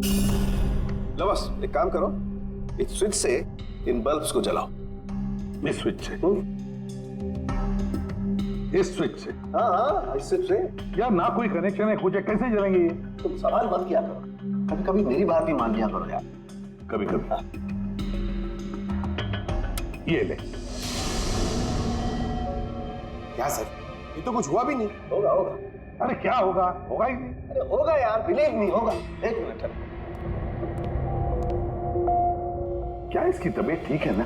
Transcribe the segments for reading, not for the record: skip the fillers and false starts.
लो बस एक काम करो, इस स्विच से इन बल्ब्स को जलाओ। इस स्विच से? इस स्विच से? हाँ हाँ, इस स्विच से। यार ना कोई कनेक्शन है कुछ है, कैसे जलेंगे ये? तुम सवाल मत किया करो, कभी कभी मेरी बात भी मान लिया करो यार। कभी कभी। हाँ। ये ले। क्या सर, ये तो कुछ हुआ भी नहीं। होगा होगा। अरे क्या होगा? होगा ही नहीं। अरे होगा यार, बिलीव नहीं होगा। एक मिनट। क्या इसकी तबीयत ठीक है ना?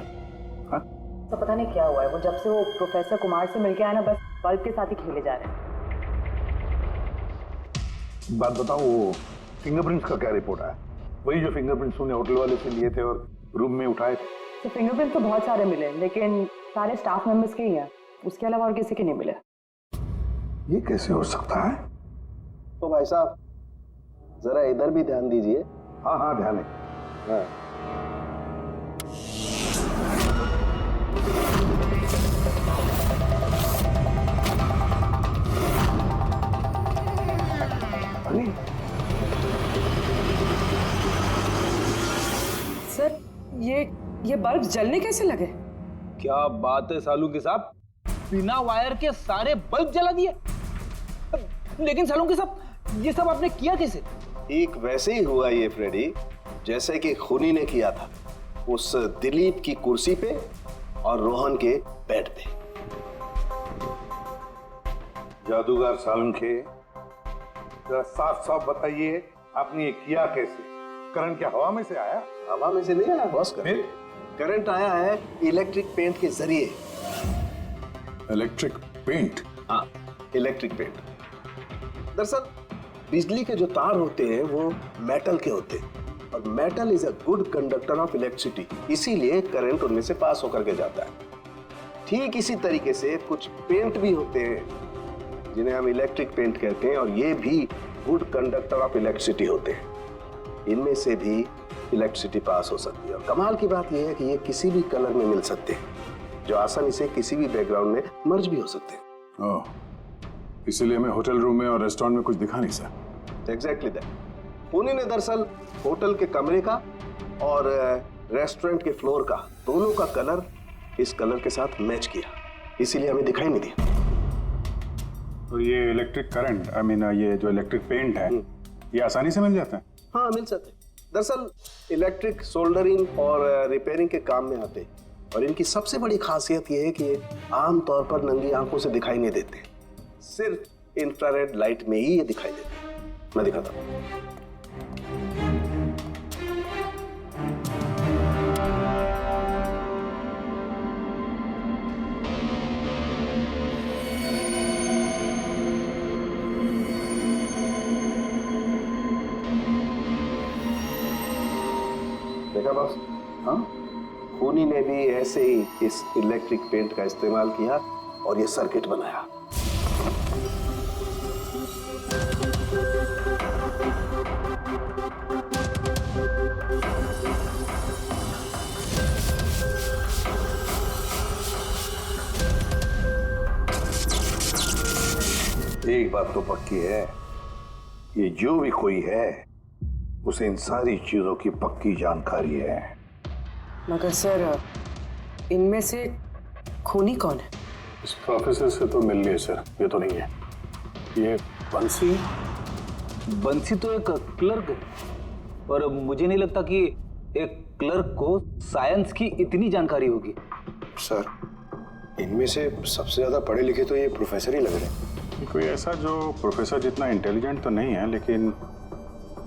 हाँ? तो पता नहीं क्या हुआ है, वो जब से वो प्रोफेसर कुमार से मिलके आया ना, बस बल्ब के साथ ही खेले जा रहे हैं। बात बताओ, वो फिंगरप्रिंट्स का क्या रिपोर्ट आया? वही जो फिंगरप्रिंट्स तुमने होटल वाले से लिए थे और रूम में उठाए थे। तो फिंगरप्रिंट तो बहुत सारे मिले, लेकिन सारे स्टाफ मेंबर्स के ही हैं, उसके अलावा और किसी के नहीं मिले। ये कैसे हो सकता है? तो भाई साहब जरा इधर भी ध्यान दीजिए। हाँ हाँ ध्यान है। हाँ। अरे सर ये बल्ब जलने कैसे लगे? क्या बात है सालुंके साहब, बिना वायर के सारे बल्ब जला दिए। लेकिन सालुंके साहब ये सब आपने किया कैसे? ठीक वैसे ही हुआ ये फ्रेडी, जैसे कि खूनी ने किया था उस दिलीप की कुर्सी पे और रोहन के बेड पे। जादूगर सालुंखे, जरा साफ साफ बताइए आपने ये किया कैसे? करंट क्या हवा में से आया? हवा में से नहीं आया बॉस, करंट आया है इलेक्ट्रिक पेंट के जरिए। Electric paint? हाँ, इलेक्ट्रिक पेंट। दरअसल बिजली के जो तार होते हैं वो मेटल के होते हैं, और metal is a good conductor of electricity, इसीलिए करंट उनमें से पास होकर के जाता है। ठीक इसी तरीके से कुछ पेंट भी होते हैं जिन्हें हम इलेक्ट्रिक पेंट कहते हैं, और ये भी गुड कंडक्टर ऑफ इलेक्ट्रिसिटी होते हैं। इनमें से भी इलेक्ट्रिसिटी पास हो सकती है, और कमाल की बात यह है कि ये किसी भी कलर में मिल सकते हैं, जो आसानी से किसी भी बैकग्राउंड में मर्ज भी हो सकते हैं। ओह, इसीलिए मैं होटल रूम में और रेस्टोरेंट में कुछ दिखा नहीं सर। Exactly that. खूनी ने दरअसल होटल के कमरे का और रेस्टोरेंट के फ्लोर का दोनों का कलर इस कलर के साथ मैच किया, इसीलिए हमें दिखाई नहीं दिया। तो ये इलेक्ट्रिक करंट, आई मीन ये जो इलेक्ट्रिक पेंट है, ये आसानी से मिल जाता है? हाँ मिल सकते हैं। दरअसल इलेक्ट्रिक सोल्डरिंग और रिपेयरिंग के काम में आते हैं, और इनकी सबसे बड़ी खासियत ये है कि ये आमतौर पर नंगी आंखों से दिखाई नहीं देते, सिर्फ इंफ्रारेड लाइट में ही ये दिखाई देते हैं। मैं दिखाता हूँ। देखा बॉस? हाँ, खूनी ने भी ऐसे ही इस इलेक्ट्रिक पेंट का इस्तेमाल किया और ये सर्किट बनाया। एक बात तो पक्की है, ये जो भी कोई है उसे इन सारी चीजों की पक्की जानकारी है। मगर सर इनमें से खूनी कौन है? इस प्रोफेसर से तो मिल लिए सर, ये तो नहीं है। ये बंसी? बंसी तो एक क्लर्क है, और मुझे नहीं लगता कि एक क्लर्क को साइंस की इतनी जानकारी होगी। सर इनमें से सबसे ज्यादा पढ़े लिखे तो ये प्रोफेसर ही लग रहे हैं। कोई ऐसा जो प्रोफेसर जितना इंटेलिजेंट तो नहीं है, लेकिन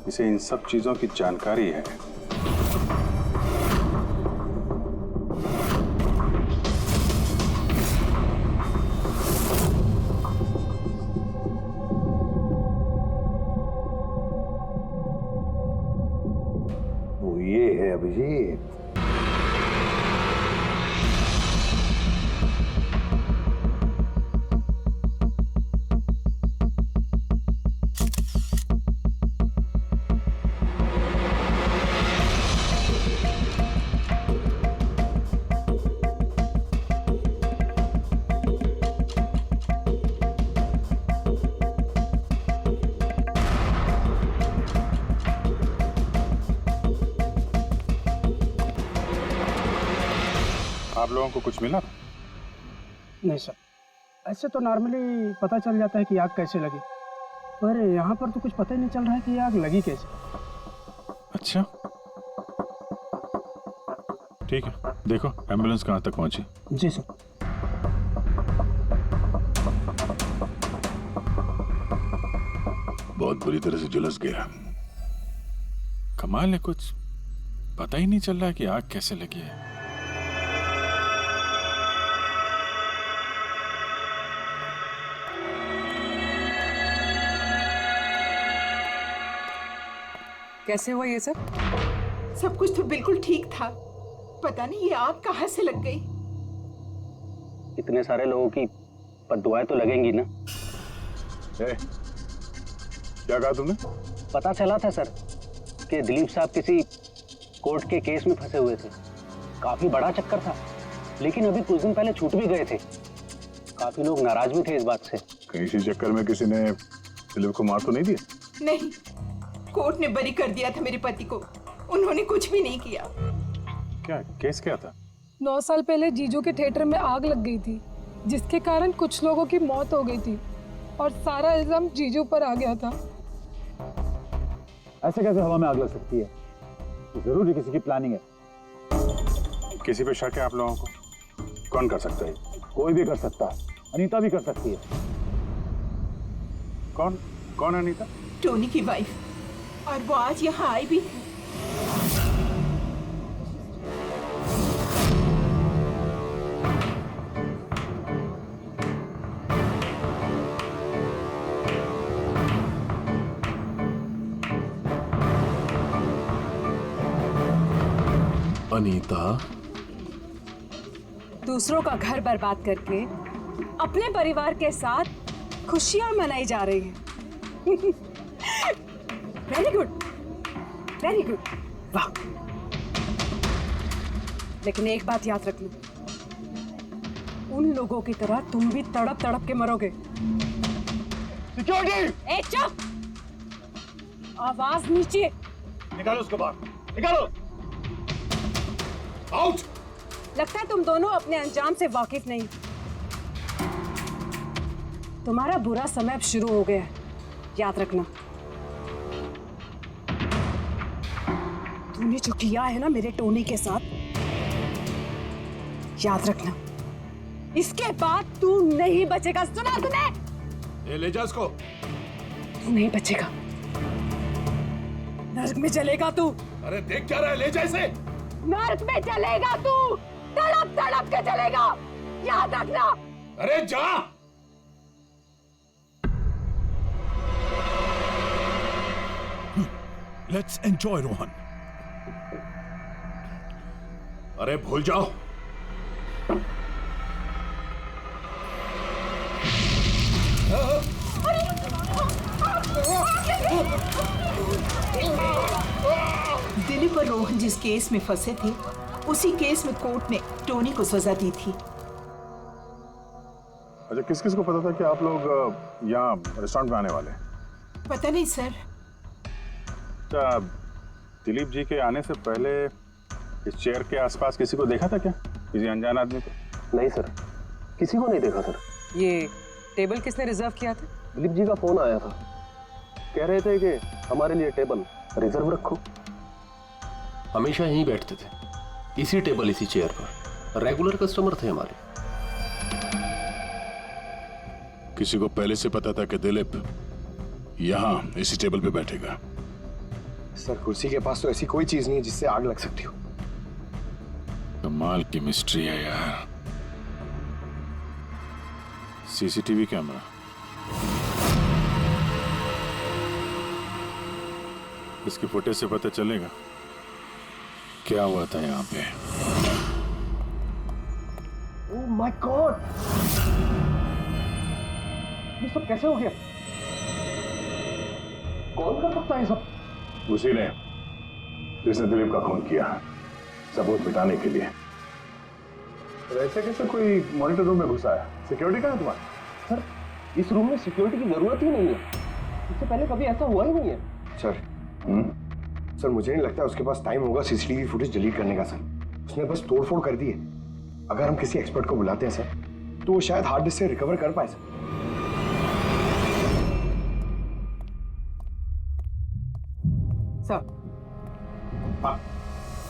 इसे इन सब चीजों की जानकारी है। वो ये है अभिजीत। आप लोगों को कुछ मिला? नहीं सर, ऐसे तो नॉर्मली पता चल जाता है कि आग कैसे लगी, पर यहाँ पर तो कुछ पता ही नहीं चल रहा है कि आग लगी कैसे। अच्छा, ठीक है, देखो एम्बुलेंस कहाँ तक पहुंची। जी सर। बहुत बुरी तरह से झुलस गया। कमाल है, कुछ पता ही नहीं चल रहा कि आग कैसे लगी है। कैसे हुआ ये सब? सब कुछ तो बिल्कुल ठीक था, पता नहीं ये आग कहाँ से लग गई। इतने सारे लोगों की बद्दुआएं तो लगेंगी ना। क्या कहा तुमने? पता चला था सर कि दिलीप साहब किसी कोर्ट के केस में फंसे हुए थे। काफी बड़ा चक्कर था, लेकिन अभी कुछ दिन पहले छूट भी गए थे। काफी लोग नाराज भी थे इस बात से। कहीं इसी चक्कर में किसी ने दिलीप को मार तो नहीं दिया? नहीं, कोर्ट ने बरी कर दिया था मेरे पति को, उन्होंने कुछ भी नहीं किया। क्या केस क्या था? 9 साल पहले जीजू के थिएटर में आग लग गई थी, जिसके कारण कुछ लोगों की मौत हो गई थी और सारा इल्जाम जीजू पर आ गया था। ऐसे कैसे हवा में आग लग सकती है? जरूर किसी की प्लानिंग है। किसी पे शक है आप लोगों को? कौन कर सकता है? कोई भी कर सकता है, अनीता भी कर सकती है। कौन कौन है अनीता? टोनी की वाइफ, और वो आज यहाँ आई भी है। अनीता, दूसरों का घर बर्बाद करके अपने परिवार के साथ खुशियां मनाई जा रही है। वेरी गुड, वेरी गुड, वाह। लेकिन एक बात याद रखना, उन लोगों की तरह तुम भी तड़प तड़प के मरोगे। सिक्योरिटी! ए चुप! आवाज नीचे। निकालो उसको बाहर, निकालो। आउट! लगता है तुम दोनों अपने अंजाम से वाकिफ नहीं। तुम्हारा बुरा समय अब शुरू हो गया है, याद रखना। तूने जो किया है ना मेरे टोनी के साथ, याद रखना, इसके बाद तू नहीं बचेगा। सुना तूने? ले जा इसको। तू नहीं बचेगा, नर्क में चलेगा तू। अरे देख क्या रहा है, ले जा इसे। नर्क में चलेगा तू, तड़प तड़प के चलेगा, याद रखना। अरे जा। Let's enjoy Rohan. अरे भूल जाओ। दिलीप और रोहन जिस केस में फंसे थे, उसी केस में कोर्ट ने टोनी को सजा दी थी। अच्छा, किस किस को पता था कि आप लोग यहाँ रेस्टोरेंट में आने वाले हैं? पता नहीं सर। अच्छा, दिलीप जी के आने से पहले इस चेयर के आसपास किसी को देखा था क्या? किसी अनजान आदमी को? नहीं सर, किसी को नहीं देखा सर। ये टेबल किसने रिजर्व किया था? दिलीप जी का फोन आया था, कह रहे थे कि हमारे लिए टेबल रिजर्व रखो। हमेशा यहीं बैठते थे, इसी टेबल इसी चेयर पर, रेगुलर कस्टमर थे हमारे। किसी को पहले से पता था कि दिलीप यहाँ इसी टेबल पे बैठेगा? सर, कुर्सी के पास तो ऐसी कोई चीज नहीं है जिससे आग लग सकती हो। कमाल की मिस्ट्री है यार। सीसीटीवी कैमरा, इसकी फुटेज से पता चलेगा क्या हुआ था यहाँ पे। ओह माय गॉड, ये सब कैसे हो गया? कौन कर सकता है ये सब? उसी ने जिसने दिलीप का खून किया, सबूत मिटाने के लिए। तो ऐसे कैसे कोई मॉनिटर रूम में घुसा है? सिक्योरिटी कहाँ है तुम्हारी? सर, इस रूम में सिक्योरिटी की जरूरत ही नहीं है, इससे पहले कभी ऐसा हुआ ही नहीं है। सर, सर मुझे नहीं लगता उसके पास टाइम होगा सीसीटीवी फुटेज डिलीट करने का। सर, उसने बस तोड़फोड़ कर दी है। अगर हम किसी एक्सपर्ट को बुलाते हैं सर, तो वो शायद हार्ड डिस्क से रिकवर कर पाए सर।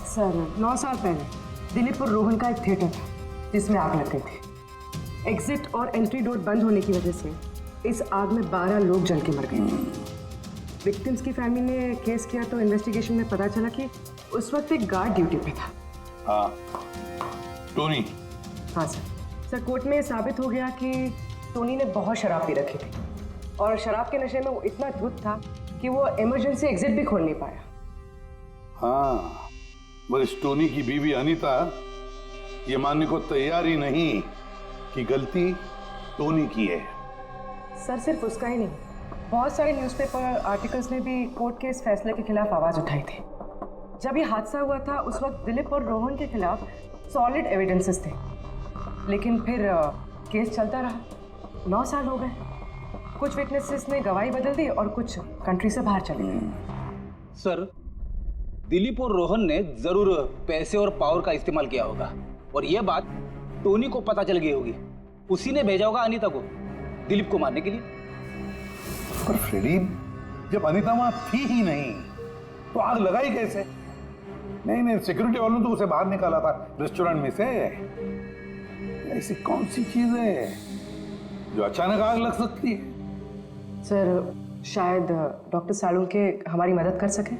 सर 9 साल पहले दिलीप और रोहन का एक थिएटर था जिसमें आग लग गई थी। एग्जिट और एंट्री डोर बंद होने की वजह से इस आग में 12 लोग जल के मर गए। विक्टिम्स की फैमिली ने केस किया तो इन्वेस्टिगेशन में पता चला कि उस वक्त एक गार्ड ड्यूटी पे था। हाँ, टोनी। हाँ सर, कोर्ट में साबित हो गया कि टोनी ने बहुत शराब पी रखी थी और शराब के नशे में वो इतना धुत था कि वो इमरजेंसी एग्जिट भी खोल नहीं पाया। हाँ, मगर इस टोनी की बीवी अनीता ये मानने को तैयार ही नहीं कि गलती टोनी की है। सर सिर्फ उसका ही नहीं, बहुत सारे न्यूज़पेपर आर्टिकल्स ने भी कोर्ट के इस फैसले के खिलाफ आवाज़ उठाई थी। जब ये हादसा हुआ था उस वक्त दिलीप और रोहन के खिलाफ सॉलिड एविडेंसेस थे, लेकिन फिर केस चलता रहा। 9 साल हो गए। कुछ विटनेसेस ने गवाही बदल दी और कुछ कंट्री से बाहर चले गए। सर, दिलीप और रोहन ने जरूर पैसे और पावर का इस्तेमाल किया होगा और यह बात टोनी को पता चल गई होगी। उसी ने भेजा होगा अनीता को दिलीप को मारने के लिए। पर फ्रेडी, जब अनीता वहां थी ही नहीं तो आग लगाई कैसे? नहीं, सिक्योरिटी वालों ने तो उसे बाहर निकाला था रेस्टोरेंट में से। ऐसी कौन सी चीज है जो अचानक आग लग सकती है? सर शायद डॉक्टर सालुंके हमारी मदद कर सके,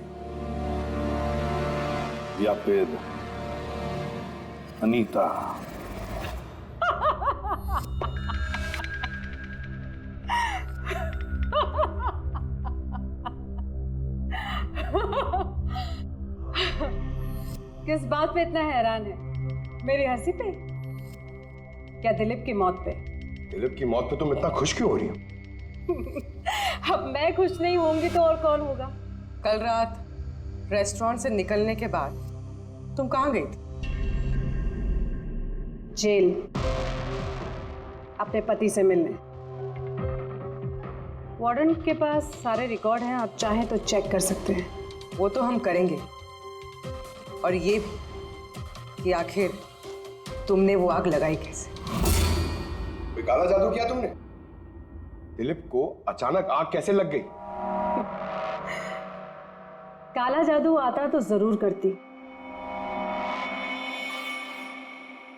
या फिर अनीता। किस बात पे इतना हैरान है? मेरी हंसी पे? क्या दिलीप की मौत पे? दिलीप की मौत पे तुम इतना खुश क्यों हो रही हो? अब मैं खुश नहीं होंगी तो और कौन होगा? कल रात रेस्टोरेंट से निकलने के बाद तुम कहाँ गई थी? जेल, अपने पति से मिलने। वार्डन के पास सारे रिकॉर्ड हैं, आप चाहें तो चेक कर सकते हैं। वो तो हम करेंगे, और ये भी कि आखिर तुमने वो आग लगाई कैसे? कोई काला जादू किया तुमने? दिलीप को अचानक आग कैसे लग गई? काला जादू आता तो जरूर करती,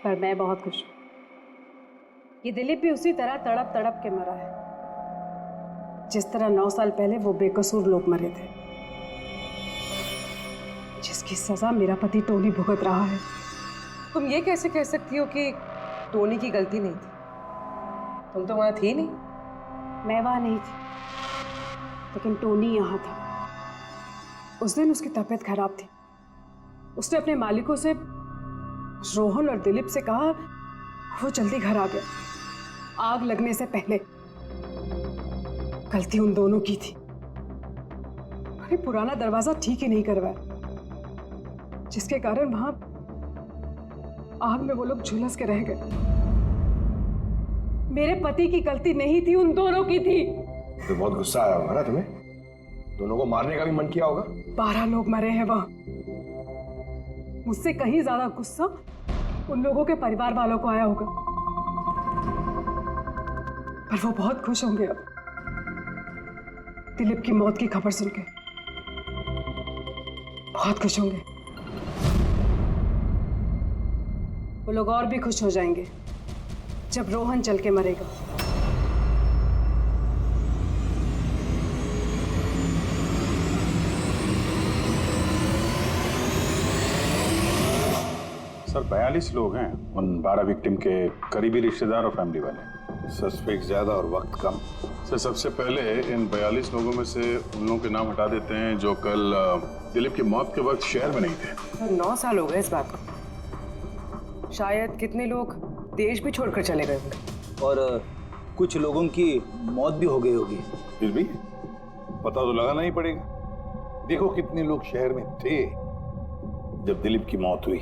पर मैं बहुत खुश हूं। ये दिलीप भी उसी तरह तड़प तड़प के मरा है जिस तरह 9 साल पहले वो बेकसूर लोग मरे थे, जिसकी सजा मेरा पति टोनी भुगत रहा है। तुम ये कैसे कह सकती हो कि टोनी की गलती नहीं थी? तुम तो वहां थी नहीं। मैं वहां नहीं थी, लेकिन टोनी यहाँ था। उस दिन उसकी तबीयत खराब थी। उसने अपने मालिकों से, रोहन और दिलीप से कहा वो जल्दी घर आ गया आग लगने से पहले। गलती उन दोनों की थी। अरे पुराना दरवाजा ठीक ही नहीं करवाया, जिसके कारण वहां आग में वो लोग झुलस के रह गए। मेरे पति की गलती नहीं थी, उन दोनों की थी। तो बहुत गुस्सा आया होगा ना तुम्हें? दोनों को मारने का भी मन किया होगा। 12 लोग मरे हैं वहां। मुझसे कहीं ज्यादा गुस्सा उन लोगों के परिवार वालों को आया होगा, पर वो बहुत खुश होंगे अब दिलीप की मौत की खबर सुन के। बहुत खुश होंगे। वो लोग और भी खुश हो जाएंगे जब रोहन चल के मरेगा। सर 42 लोग हैं, उन 12 विक्टिम के करीबी रिश्तेदार और फैमिली वाले। सस्पेक्ट ज्यादा और वक्त कम। सर सबसे पहले इन 42 लोगों में से उन लोगों के नाम हटा देते हैं जो कल दिलीप की मौत के वक्त शहर में नहीं थे। 9 साल हो गए इस बात को। शायद कितने लोग देश भी छोड़कर चले गए होंगे और कुछ लोगों की मौत भी हो गई होगी। फिर भी पता तो लगाना ही पड़ेगा। देखो कितने लोग शहर में थे जब दिलीप की मौत हुई।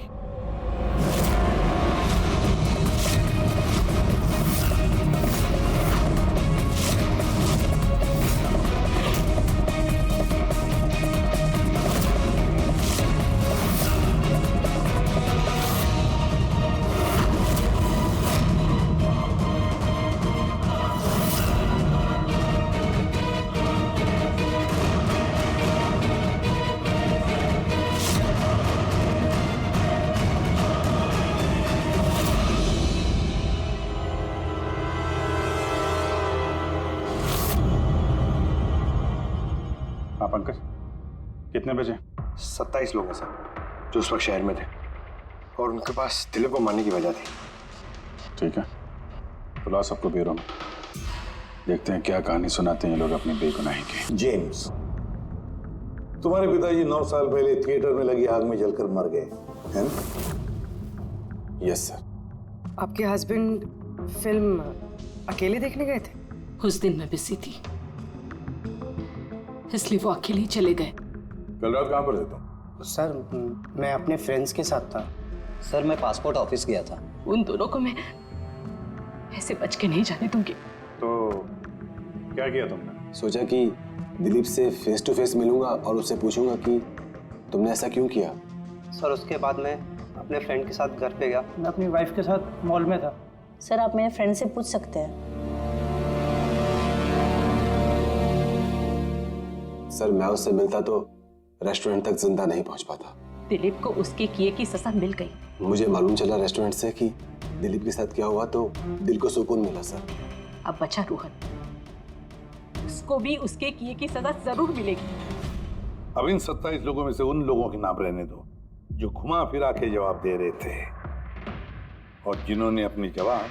पंकज, कितने बजे? 27 लोग हैं सर जो उस वक्त शहर में थे और उनके पास दिलीप को मारने की वजह थी। ठीक है, बुलाओ सबको ब्यूरो में, देखते हैं क्या कहानी सुनाते हैं ये लोग अपनी बेगुनाही की। जेम्स, तुम्हारे पिताजी 9 साल पहले थिएटर में लगी आग में जलकर मर गए, हैं ना? Yes sir. आपके हस्बैंड फिल्म अकेले देखने गए थे? उस दिन मैं बिजी थी, इसलिए वो अकेले ही चले गए। कल रात कहाँ पर थे तुम? सर मैं अपने फ्रेंड्स के साथ था। सर मैं पासपोर्ट ऑफिस गया था। उन दोनों को मैं ऐसे बच के नहीं जाने दूंगी। तो क्या किया तुमने? सोचा कि दिलीप से फेस टू फेस मिलूंगा और उससे पूछूंगा कि तुमने ऐसा क्यों किया। सर उसके बाद मैं अपने फ्रेंड के साथ घर पे गया। मैं अपनी वाइफ के साथ मॉल में था। सर आप मेरे फ्रेंड से पूछ सकते हैं। सर मैं उससे मिलता तो रेस्टोरेंट तक जिंदा नहीं पहुंच पाता। दिलीप को उसके किए की सजा मिल गई। मुझे मालूम चला रेस्टोरेंट से कि दिलीप के साथ क्या हुआ तो दिल को सुकून मिला सर। अब बचा रोहन, उसको भी उसके किए की सजा जरूर मिलेगी। अब इन 27 लोगों में से उन लोगों के नाम रहने दो जो घुमा फिरा के जवाब दे रहे थे और जिन्होंने अपने जवाब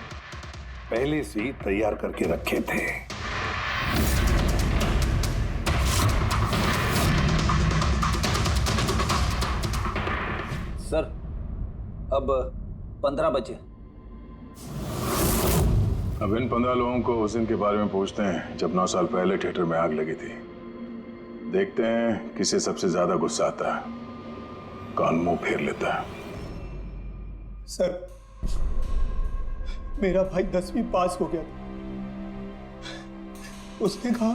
पहले से ही तैयार करके रखे थे। सर अब 15 बजे। अब इन 15 लोगों को उस दिन के बारे में पूछते हैं जब 9 साल पहले थिएटर में आग लगी थी। देखते हैं किसे सबसे ज्यादा गुस्सा आता है, कौन मुंह फेर लेता है। सर मेरा भाई 10वीं पास हो गया था। उसने कहा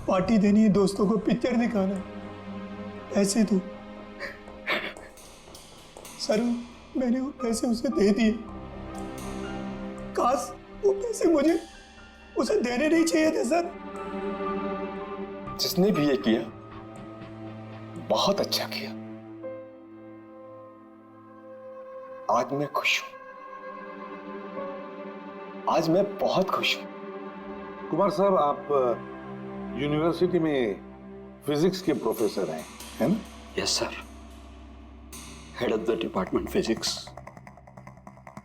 पार्टी देनी है, दोस्तों को पिक्चर दिखाना है, पैसे दो। सर मैंने वो पैसे उसे दे दिए। काश वो पैसे मुझे उसे देने नहीं चाहिए थे सर। जिसने भी ये किया बहुत अच्छा किया। आज मैं खुश हूं, आज मैं बहुत खुश हूं। कुमार साहब आप यूनिवर्सिटी में फिजिक्स के प्रोफेसर हैं, है ना? Yes sir, head of the department physics.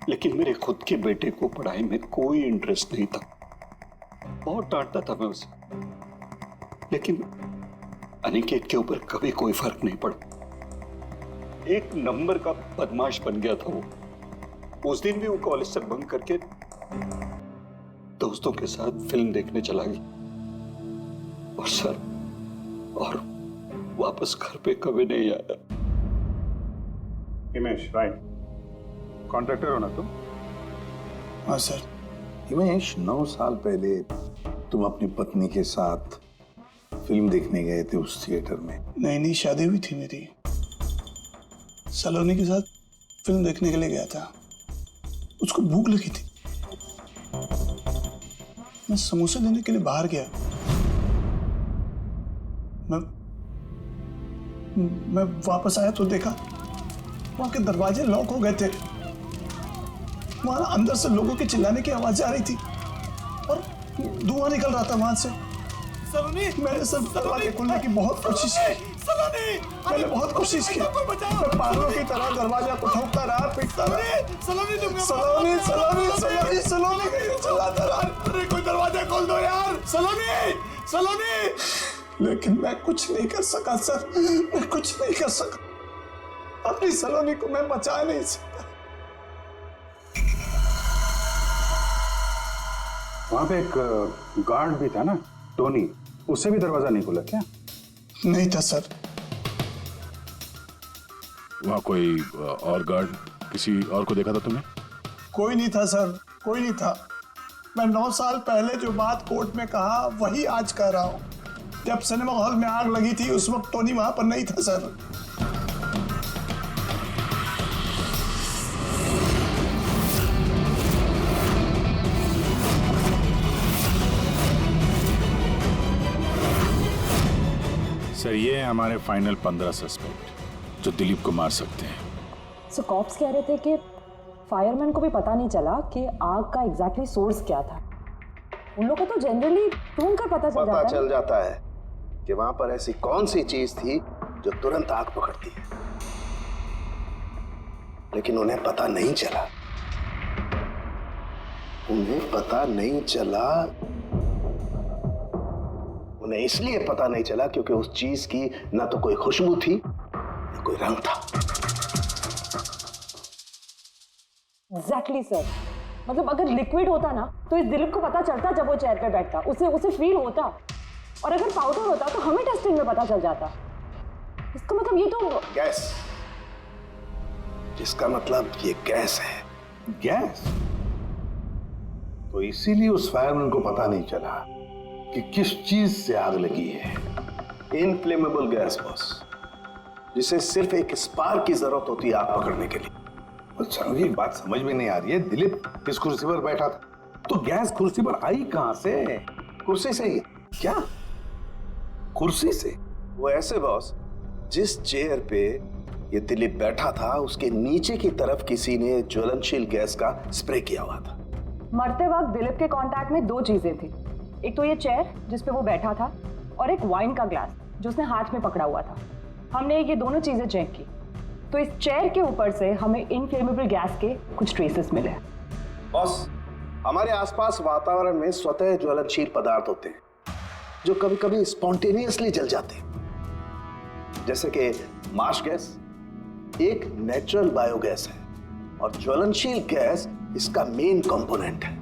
लेकिन मेरे खुद के बेटे को पढ़ाई में कोई इंटरेस्ट नहीं था। बहुत डांटता था मैं उसे, लेकिन अनिकेत के ऊपर कभी कोई फर्क नहीं पड़ा। एक नंबर का बदमाश बन गया था वो। उस दिन भी वो कॉलेज से बंक करके दोस्तों के साथ फिल्म देखने चला गया और सर और वापस घर पे कभी नहीं आया। हिमेश, राइट, कॉन्ट्रैक्टर हो ना तुम? हाँ सर। हिमेश, 9 साल पहले तुम अपनी पत्नी के साथ फिल्म देखने गए थे उस थिएटर में। नई शादी हुई थी मेरी। सलोनी के साथ फिल्म देखने के लिए गया था। उसको भूख लगी थी। मैं समोसे लेने के लिए बाहर गया। मैं वापस आया तो देखा वहां के दरवाजे लॉक हो गए थे। वहां अंदर से लोगों के चिल्लाने की आवाज आ रही थी और धुआं निकल रहा था वहां से। सलोनी, मैंने सब दरवाजे खोलने की बहुत कोशिश की। सलोनी, मैंने बहुत कोशिश की। मैं पागलों की तरह दरवाजा को ठोकता रहा, पीटता रहा। सलोनी, सलोनी, सलोनी, सलोनी, सलोनी चिल्लाता रहा। अरे कोई दरवाजा खोल दो यार। सलोनी, सलोनी। लेकिन मैं कुछ नहीं कर सका सर, मैं कुछ नहीं कर सका। अपनी सलोनी को मैं बचा नहीं सका। वहां पे एक गार्ड भी था ना, टोनी, उससे भी दरवाजा नहीं खुला क्या? नहीं था सर। वहां कोई और गार्ड, किसी और को देखा था तुमने? कोई नहीं था सर, कोई नहीं था। मैं 9 साल पहले जो बात कोर्ट में कहा वही आज कह रहा हूं। जब सिनेमा हॉल में आग लगी थी उस वक्त टोनी वहां पर नहीं था सर। सर ये है हमारे फाइनल 15 सस्पेक्ट जो दिलीप को मार सकते हैं। सो कॉप्स कह रहे थे कि फायरमैन को भी पता नहीं चला कि आग का एग्जैक्टली सोर्स क्या था। उन लोगों को तो जनरली ढूंढ कर पता चल जाता है। कि वहां पर ऐसी कौन सी चीज थी जो तुरंत आग पकड़ती है, लेकिन उन्हें पता नहीं चला। उन्हें पता नहीं चला। उन्हें इसलिए पता नहीं चला क्योंकि उस चीज की ना तो कोई खुशबू थी ना कोई रंग था। Exactly sir. मतलब अगर लिक्विड होता ना तो इस दिलीप को पता चलता जब वो चेयर पे बैठता, उसे फील होता। और अगर पाउडर होता तो हमें टेस्टिंग में पता चल जाता। इसका मतलब ये तो गैस, जिसका मतलब ये गैस है। गैस? तो इसीलिए उस फायरमैन को पता नहीं चला कि किस चीज से आग लगी है। इनफ्लेमेबल गैस बॉस, जिसे सिर्फ एक स्पार्क की जरूरत होती है आग पकड़ने के लिए। अच्छा, मुझे बात समझ में नहीं आ रही है। दिलीप इस कुर्सी पर बैठा था तो गैस कुर्सी पर आई कहां से? कुर्सी से ही। क्या? कुर्सी से? वो ऐसे बॉस, जिस चेयर पे ये दिलीप बैठा था उसके नीचे की तरफ किसी ने ज्वलनशील गैस का स्प्रे किया हुआ था। मरते वक्त दिलीप के कांटेक्ट में दो चीजें थी। एक तो ये चेयर जिस पे वो बैठा था और एक वाइन का ग्लास जो उसने हाथ में पकड़ा हुआ था। हमने ये दोनों चीजें चेक की तो इस चेयर के ऊपर से हमें इनफ्लेमेबल गैस के कुछ ट्रेसेस मिले। बॉस, हमारे आसपास वातावरण में स्वतः ज्वलनशील पदार्थ होते हैं जो कभी कभी स्पॉन्टेनियसली जल जाते हैं, जैसे कि मार्श गैस एक नेचुरल बायोगैस है और ज्वलनशील गैस इसका मेन कंपोनेंट है।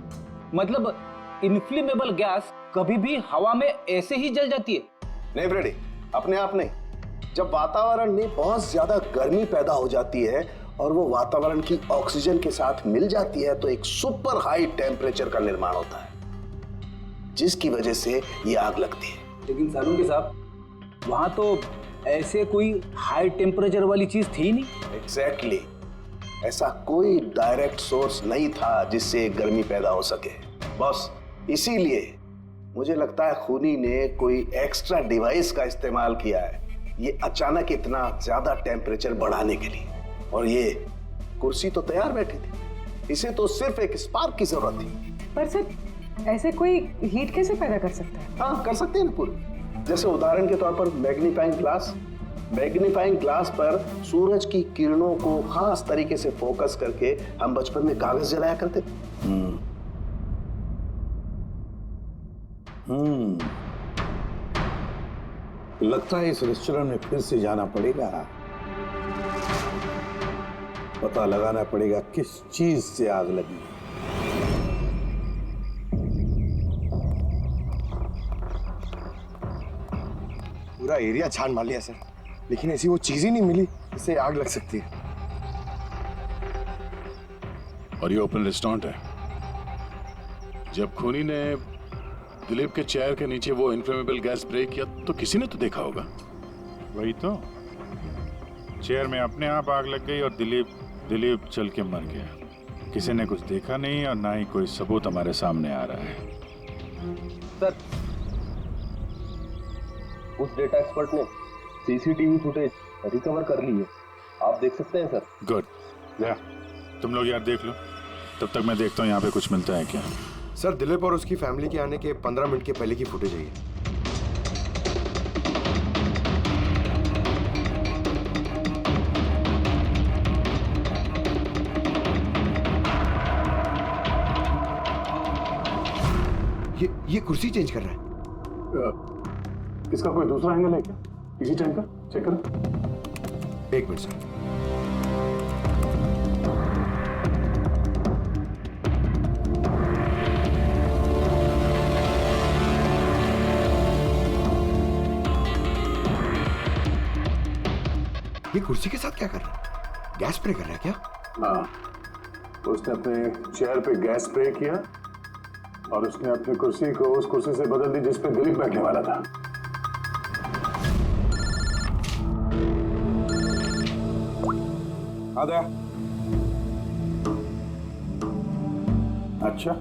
मतलब इनफ्लेमेबल गैस कभी भी हवा में ऐसे ही जल जाती है? नहीं फ्रेडी, अपने आप नहीं। जब वातावरण में बहुत ज्यादा गर्मी पैदा हो जाती है और वो वातावरण की ऑक्सीजन के साथ मिल जाती है तो एक सुपर हाई टेम्परेचर का निर्माण होता है, जिसकी वजह से ये आग लगती है। लेकिन सालून के साहब, वहां तो ऐसे कोई हाई टेम्परेचर वाली चीज थी नहीं। एग्जैक्टली, ऐसा कोई डायरेक्ट सोर्स नहीं था जिससे गर्मी पैदा हो सके बॉस। इसीलिए मुझे लगता है खूनी ने कोई एक्स्ट्रा डिवाइस का इस्तेमाल किया है ये अचानक इतना ज्यादा टेम्परेचर बढ़ाने के लिए। और ये कुर्सी तो तैयार बैठी थी, इसे तो सिर्फ एक स्पार्क की जरूरत थी। पर सर ऐसे कोई हीट कैसे पैदा कर सकता है? हाँ, कर सकते हैं ना पूरी। जैसे उदाहरण के तौर पर मैग्नीफाइंग ग्लास। मैग्नीफाइंग ग्लास पर सूरज की किरणों को खास तरीके से फोकस करके हम बचपन में कागज जलाया करते थे। लगता है इस रेस्टोरेंट में फिर से जाना पड़ेगा। पता लगाना पड़ेगा किस चीज से आग लगी। पूरा एरिया छान मार लिया सर, लेकिन ऐसी वो चीज ही नहीं मिली जिससे आग लग सकती है। और ये ओपन रेस्टोरेंट है। जब खूनी ने दिलीप के चेयर के नीचे वो इनफ्लेमेबल गैस स्प्रे किया तो किसी ने तो देखा होगा। वही तो, चेयर में अपने आप आग लग गई और दिलीप चल के मर गया। किसी ने कुछ देखा नहीं और ना ही कोई सबूत हमारे सामने आ रहा है। सर, उस डेटा एक्सपर्ट ने सीसीटीवी फुटेज रिकवर कर ली है, आप देख सकते हैं सर। गुड, या तुम लोग यार देख लो, तब तक मैं देखता हूँ यहाँ पे कुछ मिलता है क्या। सर, दिलीप और उसकी फैमिली के आने के 15 मिनट के पहले की फुटेज है ये। ये कुर्सी चेंज कर रहा है। इसका कोई दूसरा एंगल है क्या? इसी टाइम का चेक करो। एक मिनट सर। ये कुर्सी के साथ क्या कर रहा है? गैस स्प्रे कर रहा है क्या? हाँ, तो उसने अपने चेयर पे गैस स्प्रे किया और उसने अपनी कुर्सी को उस कुर्सी से बदल दी जिस पे दिलीप बैठने वाला था। आ गया। अच्छा,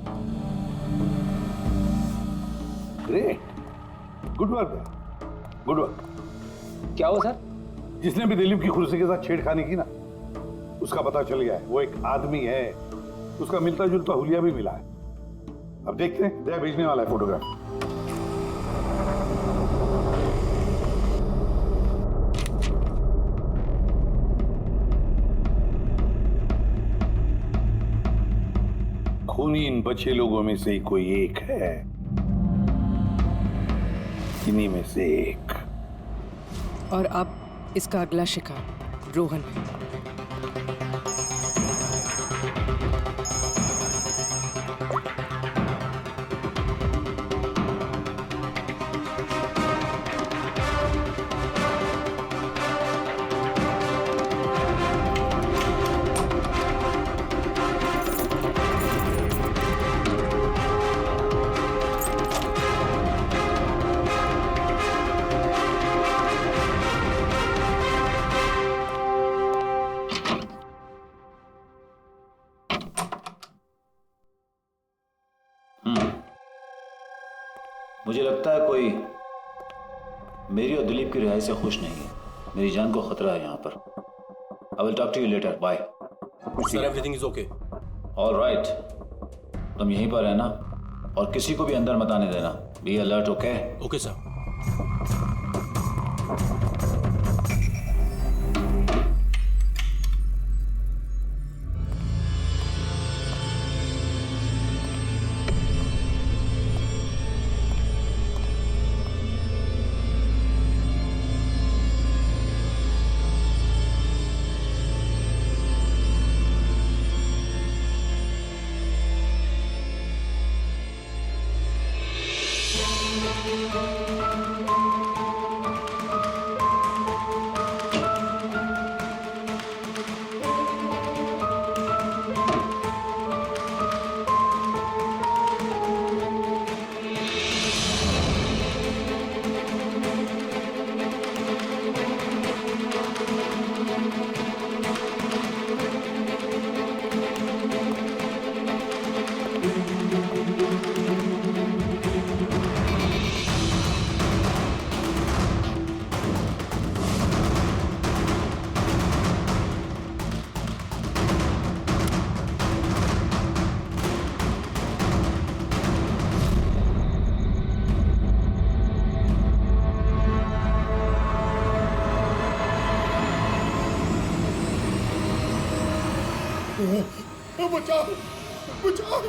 great, good work, good work. क्या हुआ सर? जिसने भी दिलीप की कुर्सी के साथ छेड़खानी की ना, उसका पता चल गया है। वो एक आदमी है, उसका मिलता जुलता हुलिया भी मिला है। अब देखते हैं, दया भेजने वाला है फोटोग्राफ। टोनी इन बचे लोगों में से ही कोई एक है, इन्हीं में से एक। और अब इसका अगला शिकार रोहन है। मुझे लगता है कोई मेरी और दिलीप की रिहाई से खुश नहीं है। मेरी जान को खतरा है यहाँ पर। I will talk to you later, bye. Sir everything is okay. All right, तुम यहीं पर रहना और किसी को भी अंदर मत आने देना। Be alert, okay? Okay sir. बचाओ बचाओ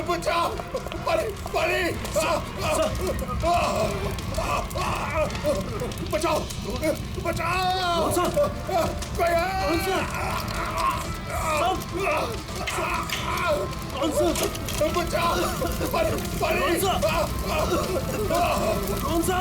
बचाओ, परे परे बचाओ बचाओ, बचाओ, परे परे कौन सा?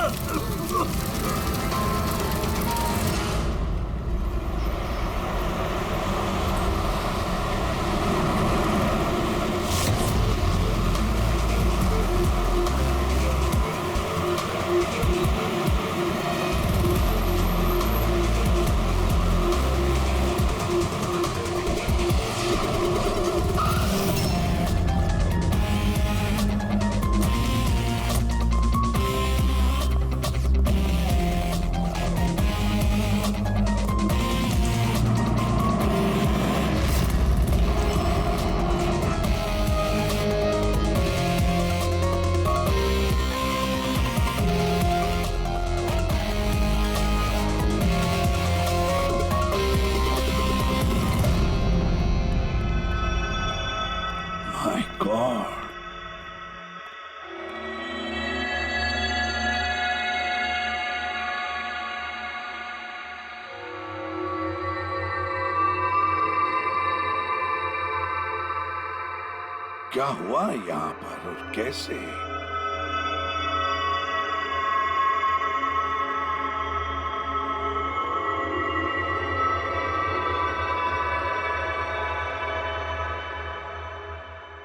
क्या हुआ यहाँ पर और कैसे?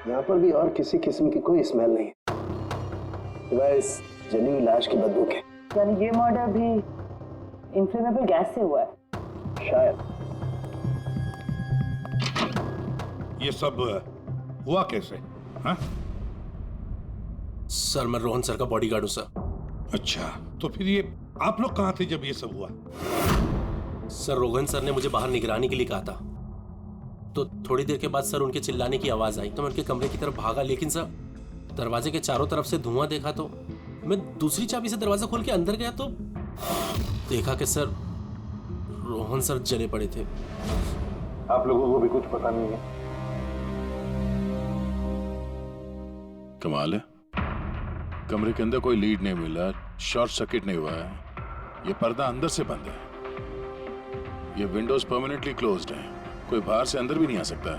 यहाँ पर भी और किसी किस्म की कोई स्मेल नहीं है, सिवाय इस जली हुई लाश की बदबू के। यानी ये मर्डर भी इन्फ्लेमेबल गैस से हुआ है? शायद। ये सब हुआ कैसे? हाँ? सर मैं रोहन सर का बॉडीगार्ड हूं सर। अच्छा, तो फिर ये आप लोग कहाँ थे जब ये सब हुआ? सर रोहन सर ने मुझे बाहर निगरानी के लिए कहा था, तो थोड़ी देर के बाद सर उनके चिल्लाने की आवाज आई तो मैं उनके कमरे की तरफ भागा, लेकिन सर दरवाजे के चारों तरफ से धुआं देखा तो मैं दूसरी चाबी से दरवाजा खोल के अंदर गया तो देखा कि सर रोहन सर जले पड़े थे। आप लोगों को भी कुछ पता नहीं है? कमाल है, कमरे के अंदर कोई लीड नहीं मिला, शॉर्ट सर्किट नहीं हुआ है, ये पर्दा अंदर से बंद है, ये विंडोज परमानेंटली क्लोज्ड है, कोई बाहर से अंदर भी नहीं आ सकता।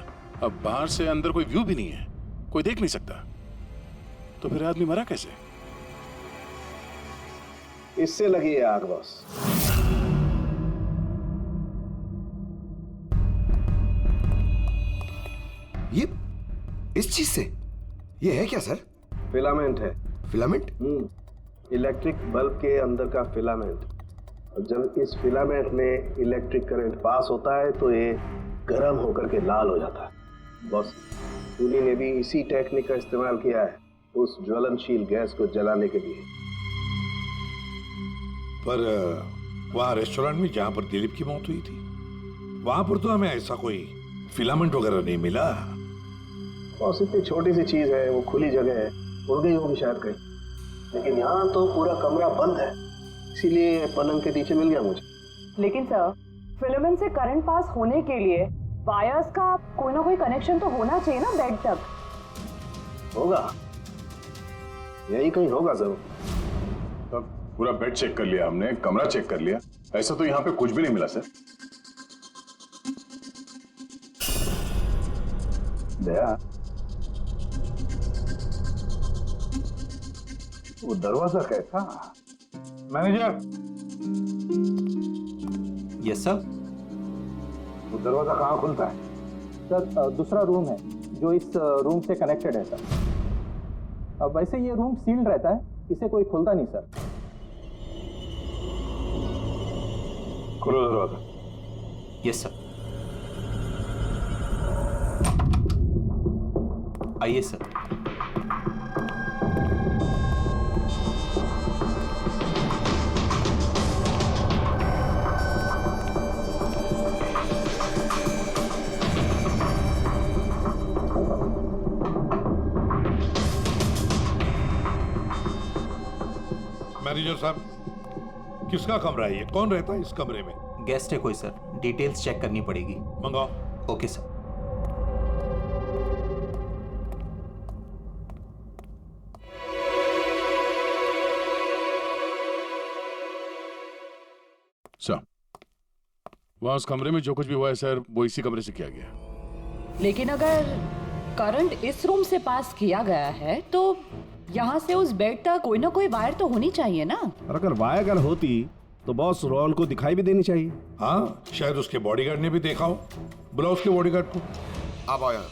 अब बाहर से अंदर कोई व्यू भी नहीं है, कोई देख नहीं सकता, तो फिर आदमी मरा कैसे? इससे लगी है आग बॉस। ये इस चीज से ये है क्या सर? फिलामेंट है। फिलामेंट? इलेक्ट्रिक बल्ब के अंदर का फिलामेंट। और जब इस फिलामेंट में इलेक्ट्रिक करंट पास होता है तो ये गर्म होकर के लाल हो जाता है। बॉस, टोनी ने भी इसी टेक्निक का इस्तेमाल किया है उस ज्वलनशील गैस को जलाने के लिए। पर वहां रेस्टोरेंट में जहां पर दिलीप की मौत हुई थी, वहां पर तो हमें ऐसा कोई फिलामेंट वगैरह नहीं मिला। बॉस, इतनी छोटी सी चीज है, वो खुली जगह है, उड़ गई होगी शायद कहीं, लेकिन यहाँ तो पूरा कमरा बंद है, इसीलिए पलंग के नीचे मिल गया मुझे। लेकिन सर, फिलामेंट से करंट पास होने के लिए वायर्स का कोई ना कोई कनेक्शन तो होना चाहिए ना बेड तक। होगा, यही कहीं होगा जरूर। तब पूरा बेड चेक कर लिया हमने, कमरा चेक कर लिया, ऐसा तो यहाँ पे कुछ भी नहीं मिला सर। दया, वो दरवाजा कैसा? मैनेजर। Yes sir. वो दरवाजा कहाँ खुलता है? सर दूसरा रूम है जो इस रूम से कनेक्टेड है सर। अब वैसे ये रूम सील्ड रहता है, इसे कोई खुलता नहीं सर। खोलो दरवाजा। Yes sir. आइए सर। मैनेजर साहब, किसका कमरा है ये? कौन रहता है इस कमरे में? गेस्ट है कोई सर, डिटेल्स चेक करनी पड़ेगी। मंगाओ। Okay sir. सर, वहां उस कमरे में जो कुछ भी हुआ है सर, वो इसी कमरे से किया गया। लेकिन अगर करंट इस रूम से पास किया गया है तो यहाँ से उस बेड तक कोई ना कोई वायर तो होनी चाहिए ना। और अगर वायर अगर होती तो बॉस रोहन को दिखाई भी देनी चाहिए। हाँ, शायद उसके बॉडीगार्ड ने भी देखा हो। बुलाओ उसके बॉडीगार्ड को। आप आओ यहाँ।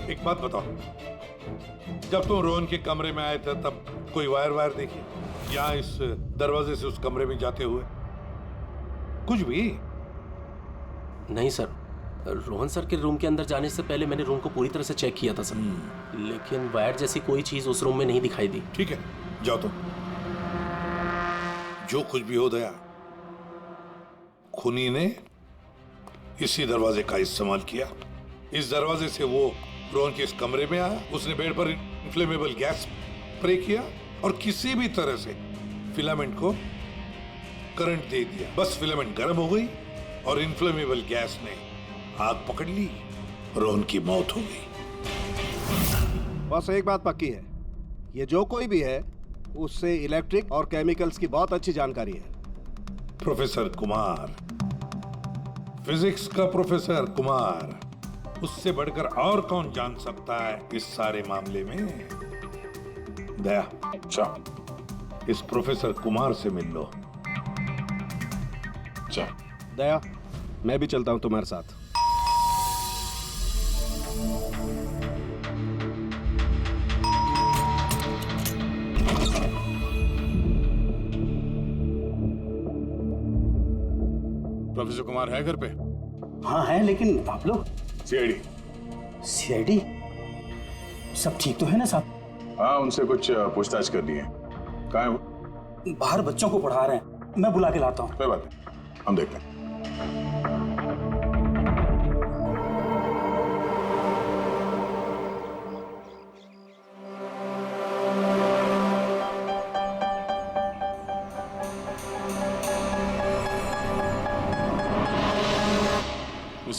एक बात बताओ, जब तुम रोहन के कमरे में आए थे तब कोई वायर देखी यहाँ इस दरवाजे से उस कमरे में जाते हुए? कुछ भी नहीं सर, रोहन सर के रूम के अंदर जाने से पहले मैंने रूम को पूरी तरह से चेक किया था सर, लेकिन वायर जैसी कोई चीज उस रूम में नहीं दिखाई दी। ठीक है, जाओ तुम। जो कुछ भी हो दया, खूनी ने इसी दरवाजे का इस्तेमाल किया। इस दरवाजे से वो रोहन के इस कमरे में आया, उसने बेड पर इन्फ्लेमेबल गैस स्प्रे किया और किसी भी तरह से फिलामेंट को करंट दे दिया। बस फिलामेंट गर्म हो गई और इन्फ्लेमेबल गैस ने आग पकड़ ली, रोहन की मौत हो गई। बस एक बात पक्की है, ये जो कोई भी है उससे इलेक्ट्रिक और केमिकल्स की बहुत अच्छी जानकारी है। प्रोफेसर कुमार, फिजिक्स का प्रोफेसर कुमार, उससे बढ़कर और कौन जान सकता है इस सारे मामले में? दया, अच्छा, इस प्रोफेसर कुमार से मिल लो। अच्छा दया, मैं भी चलता हूं तुम्हारे साथ। प्रोफेसर कुमार है घर पे? हाँ है, लेकिन आप लोग? सीआईडी। सीआईडी? सब ठीक तो है ना साहब? हाँ, उनसे कुछ पूछताछ करनी है। कहाँ है वो? बाहर बच्चों को पढ़ा रहे हैं, मैं बुला के लाता हूँ। कोई बात नहीं, हम देखते हैं।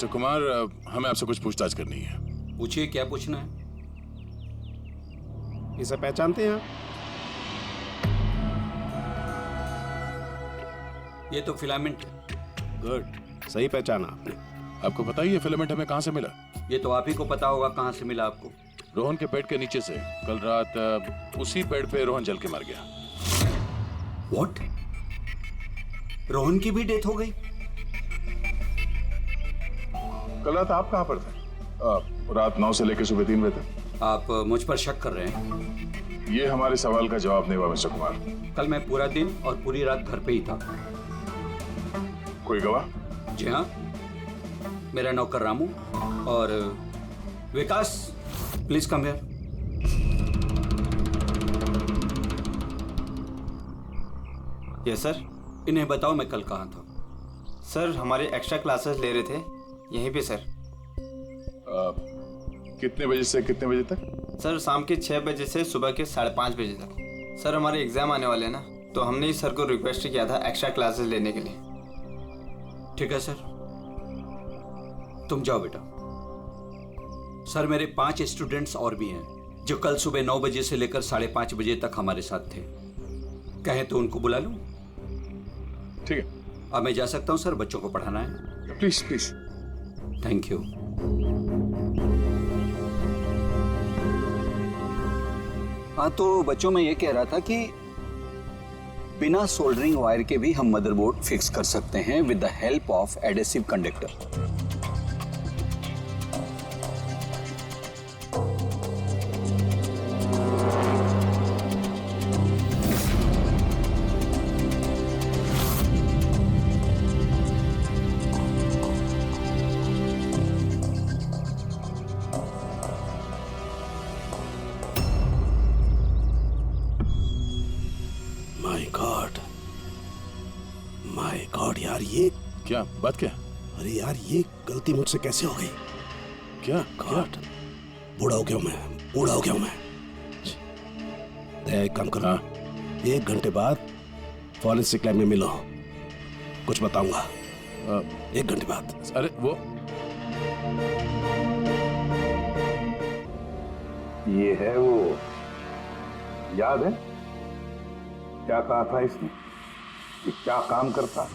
मिस्टर कुमार, हमें आपसे कुछ पूछताछ करनी है। पूछिए, क्या पूछना है? इसे पहचानते हैं? ये तो फिलामेंट है। गुड, सही पहचाना आपने। आपको पता ही है फिलामेंट हमें कहाँ से मिला? ये तो आप ही को पता होगा कहाँ से मिला आपको। रोहन के बेड के नीचे से। कल रात उसी बेड पे रोहन जल के मर गया। व्हाट? रोहन की भी डेथ हो गई? कल रात आप कहाँ पर थे? रात 9 से लेकर सुबह 3 बजे तक। आप मुझ पर शक कर रहे हैं? ये हमारे सवाल का जवाब नहीं हुआ मिस्टर कुमार। कल मैं पूरा दिन और पूरी रात घर पे ही था। कोई गवाह? जी हाँ, मेरा नौकर रामू और Vikas. Please come here. Yes sir. इन्हें बताओ मैं कल कहाँ था। सर हमारे एक्स्ट्रा क्लासेस ले रहे थे यहीं पे सर। कितने बजे से कितने बजे तक? सर शाम के 6 बजे से सुबह के 5:30 बजे तक। सर हमारे एग्जाम आने वाले हैं ना, तो हमने ही सर को रिक्वेस्ट किया था एक्स्ट्रा क्लासेस लेने के लिए। ठीक है सर, तुम जाओ बेटा। सर मेरे 5 स्टूडेंट्स और भी हैं जो कल सुबह 9 बजे से लेकर 5:30 बजे तक हमारे साथ थे। कहें तो उनको बुला लूं? ठीक है। अब मैं जा सकता हूं सर, बच्चों को पढ़ाना है। Please please. Thank you. हाँ, तो बच्चों में ये कह रहा था कि बिना सोल्डरिंग वायर के भी हम मदरबोर्ड फिक्स कर सकते हैं with the help of adhesive conductor. My God यार, ये क्या बात? क्या? अरे यार, ये गलती मुझसे कैसे हो गई? क्या? गॉड, बूढ़ा हो गया हूं मैं, बूढ़ा हो गया हूं मैं। एक काम करो, 1 घंटे बाद फॉरेंसिक लैब में मिलो, कुछ बताऊंगा। 1 घंटे बाद। अरे वो ये है वो, याद है क्या कहा था इसने कि क्या काम करता?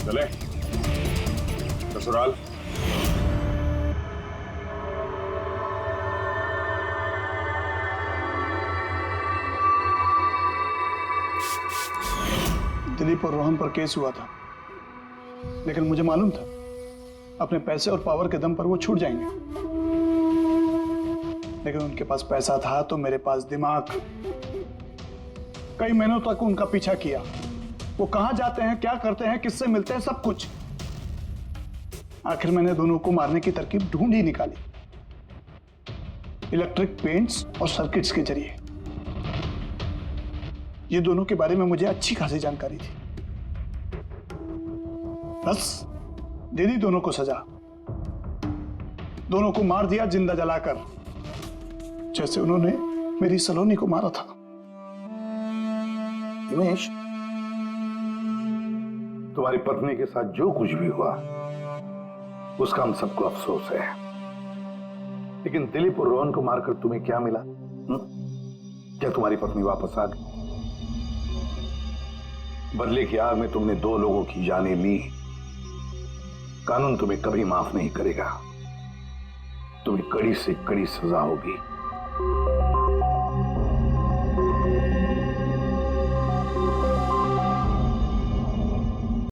चले ससुराल। दिलीप और रोहन पर केस हुआ था, लेकिन मुझे मालूम था अपने पैसे और पावर के दम पर वो छूट जाएंगे। लेकिन उनके पास पैसा था तो मेरे पास दिमाग। कई महीनों तक उनका पीछा किया, वो कहां जाते हैं, क्या करते हैं, किससे मिलते हैं, सब कुछ। आखिर मैंने दोनों को मारने की तरकीब ढूंढ ही निकाली, इलेक्ट्रिक पेंट्स और सर्किट्स के जरिए। ये दोनों के बारे में मुझे अच्छी खासी जानकारी थी। बस दे दी दोनों को सजा, दोनों को मार दिया जिंदा जलाकर, जैसे उन्होंने मेरी सलोनी को मारा था। हिमेश, तुम्हारी पत्नी के साथ जो कुछ भी हुआ उसका हम सबको अफसोस है, लेकिन दिलीप और रोहन को मारकर तुम्हें क्या मिला? क्या तुम्हारी पत्नी वापस आ गई? बदले की आग में तुमने 2 लोगों की जानें ली। कानून तुम्हें कभी माफ नहीं करेगा, तुम्हें कड़ी से कड़ी सजा होगी।